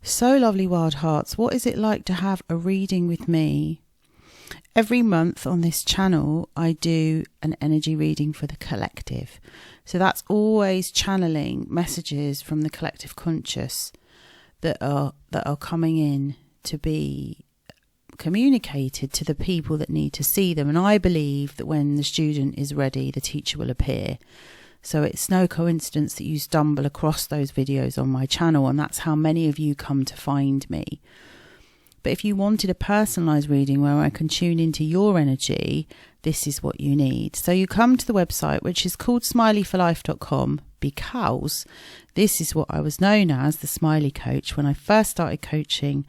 So lovely, Wild Hearts, what is it like to have a reading with me? Every month on this channel, I do an energy reading for the collective. So that's always channeling messages from the collective conscious that are coming in to be communicated to the people that need to see them. And I believe that when the student is ready, the teacher will appear. So it's no coincidence that you stumble across those videos on my channel, and that's how many of you come to find me. But if you wanted a personalised reading where I can tune into your energy, this is what you need. So you come to the website, which is called smileyforlife.com, because this is what I was known as, the Smiley Coach, when I first started coaching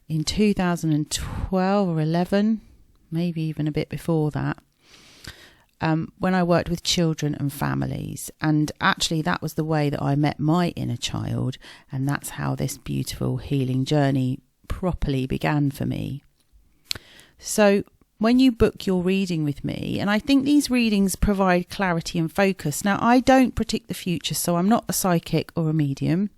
in 2012 or 11, maybe even a bit before that. When I worked with children and families, and actually that was the way that I met my inner child, and that's how this beautiful healing journey properly began for me. So when you book your reading with me, and I think these readings provide clarity and focus. Now, I don't predict the future, so I'm not a psychic or a medium.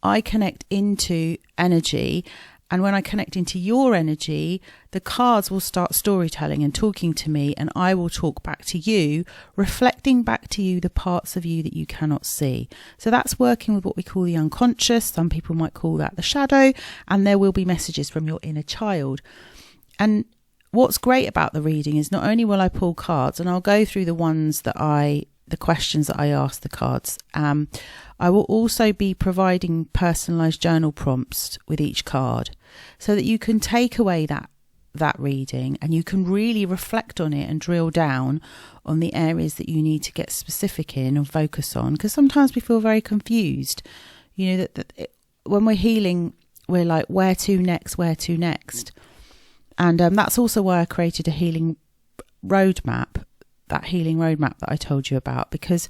I connect into energy, and when I connect into your energy, the cards will start storytelling and talking to me, and I will talk back to you, reflecting back to you the parts of you that you cannot see. So that's working with what we call the unconscious. Some people might call that the shadow, and there will be messages from your inner child. And what's great about the reading is not only will I pull cards, and I'll go through the questions that I ask the cards. I will also be providing personalised journal prompts with each card, so that you can take away that reading and you can really reflect on it and drill down on the areas that you need to get specific in and focus on. Because sometimes we feel very confused. You know, when we're healing, we're like, where to next? And that's also why I created a healing roadmap, that healing roadmap that I told you about, because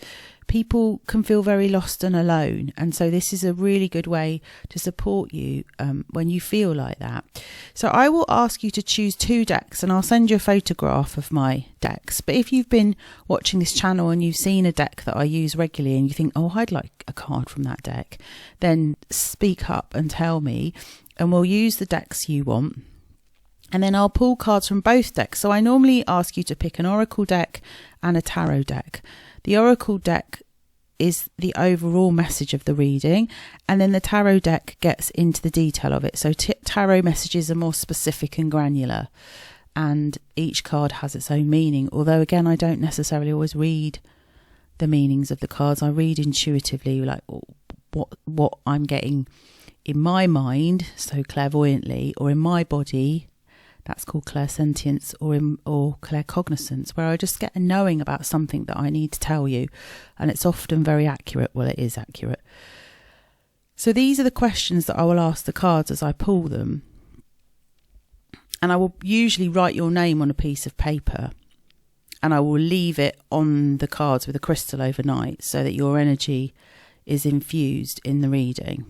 people can feel very lost and alone. And so this is a really good way to support you when you feel like that. So I will ask you to choose 2 decks, and I'll send you a photograph of my decks. But if you've been watching this channel and you've seen a deck that I use regularly and you think, oh, I'd like a card from that deck, then speak up and tell me, and we'll use the decks you want. And then I'll pull cards from both decks. So I normally ask you to pick an oracle deck and a tarot deck. The oracle deck is the overall message of the reading, and then the tarot deck gets into the detail of it. So tarot messages are more specific and granular, and each card has its own meaning. Although, again, I don't necessarily always read the meanings of the cards. I read intuitively, like what I'm getting in my mind, so clairvoyantly, or in my body. That's called clairsentience, or claircognizance, where I just get a knowing about something that I need to tell you. And it's often very accurate. Well, it is accurate. So these are the questions that I will ask the cards as I pull them. And I will usually write your name on a piece of paper, and I will leave it on the cards with a crystal overnight so that your energy is infused in the reading.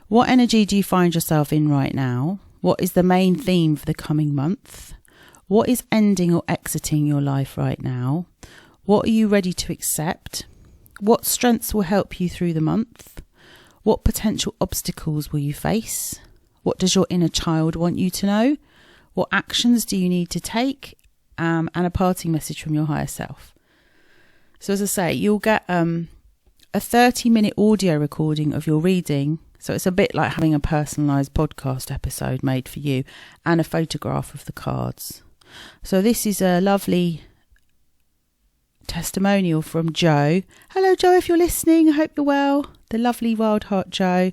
What energy do you find yourself in right now? What is the main theme for the coming month? What is ending or exiting your life right now? What are you ready to accept? What strengths will help you through the month? What potential obstacles will you face? What does your inner child want you to know? What actions do you need to take? And a parting message from your higher self. So as I say, you'll get a 30-minute audio recording of your reading. So it's a bit like having a personalised podcast episode made for you, and a photograph of the cards. So this is a lovely testimonial from Jo. Hello, Jo, if you're listening, I hope you're well. The lovely Wildheart Jo.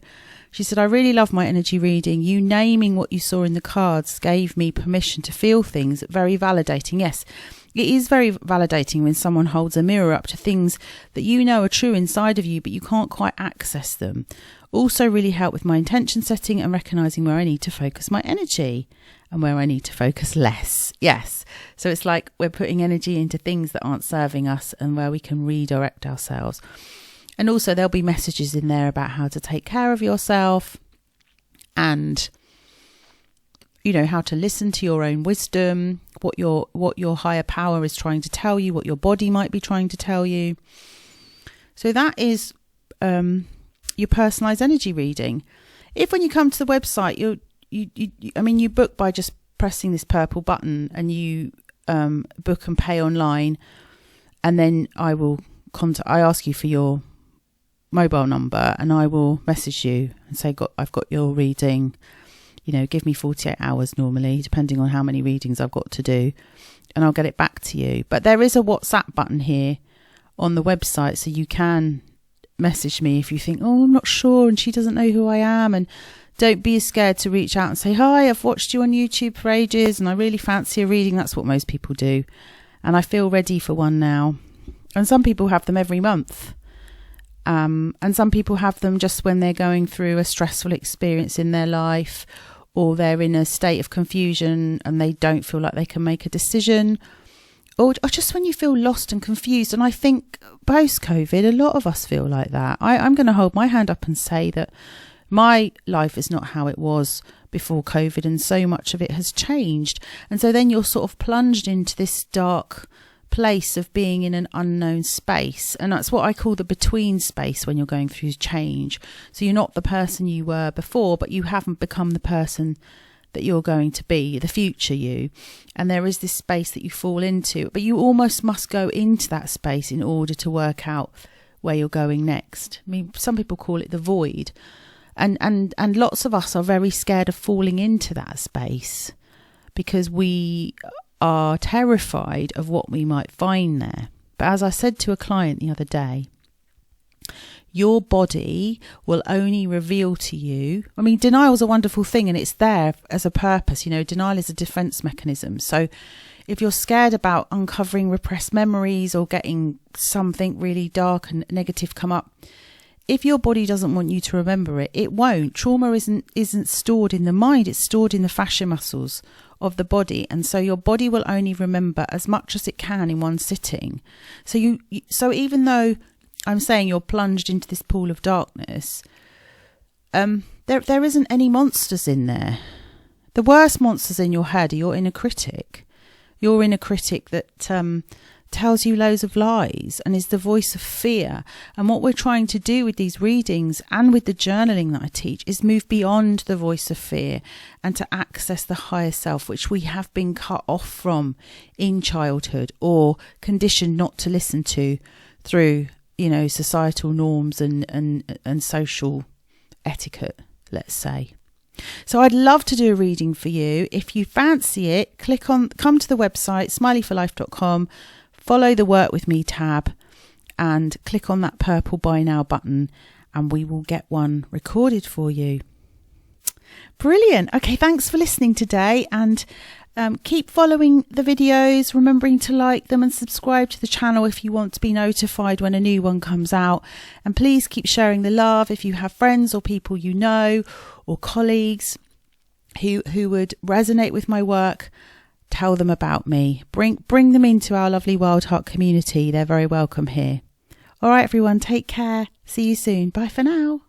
She said, I really love my energy reading. You naming what you saw in the cards gave me permission to feel things. Very validating. Yes, it is very validating when someone holds a mirror up to things that you know are true inside of you, but you can't quite access them. Also really help with my intention setting and recognising where I need to focus my energy and where I need to focus less. Yes. So it's like we're putting energy into things that aren't serving us and where we can redirect ourselves. And also there'll be messages in there about how to take care of yourself and, you know, how to listen to your own wisdom, what your higher power is trying to tell you, what your body might be trying to tell you. So that is your personalised energy reading. If when you come to the website, you book by just pressing this purple button, and you book and pay online, and then I ask you for your mobile number, and I will message you and say, I've got your reading, give me 48 hours normally, depending on how many readings I've got to do, and I'll get it back to you. But there is a WhatsApp button here on the website, so you can message me if you think, I'm not sure and she doesn't know who I am, and don't be scared to reach out and say, hi, I've watched you on YouTube for ages and I really fancy a reading. That's what most people do, and I feel ready for one now. And some people have them every month, and some people have them just when they're going through a stressful experience in their life, or they're in a state of confusion and they don't feel like they can make a decision, or just when you feel lost and confused. And I think post-COVID, a lot of us feel like that. I'm going to hold my hand up and say that my life is not how it was before COVID, and so much of it has changed. And so then you're sort of plunged into this dark place of being in an unknown space, and that's what I call the between space when you're going through change. So you're not the person you were before, but you haven't become the person that you're going to be, the future you. And there is this space that you fall into, but you almost must go into that space in order to work out where you're going next. I mean, some people call it the void, and lots of us are very scared of falling into that space because we are terrified of what we might find there. But as I said to a client the other day, your body will only reveal to you, I mean, denial is a wonderful thing and it's there as a purpose. Denial is a defense mechanism. So if you're scared about uncovering repressed memories or getting something really dark and negative come up, if your body doesn't want you to remember it, it won't. Trauma isn't stored in the mind, it's stored in the fascia muscles of the body, and so your body will only remember as much as it can in one sitting. So so even though I'm saying you're plunged into this pool of darkness, there isn't any monsters in there. The worst monsters in your head are your inner critic. Your inner critic that tells you loads of lies and is the voice of fear. And what we're trying to do with these readings and with the journaling that I teach is move beyond the voice of fear and to access the higher self, which we have been cut off from in childhood or conditioned not to listen to through, societal norms and social etiquette, let's say. So I'd love to do a reading for you. If you fancy it, come to the website, smileyforlife.com, follow the Work With Me tab and click on that purple Buy Now button, and we will get one recorded for you. Brilliant. Okay, thanks for listening today, and keep following the videos, remembering to like them and subscribe to the channel if you want to be notified when a new one comes out. And please keep sharing the love. If you have friends or people you know or colleagues who would resonate with my work, tell them about me. Bring them into our lovely Wildheart community. They're very welcome here. All right, everyone, take care. See you soon. Bye for now.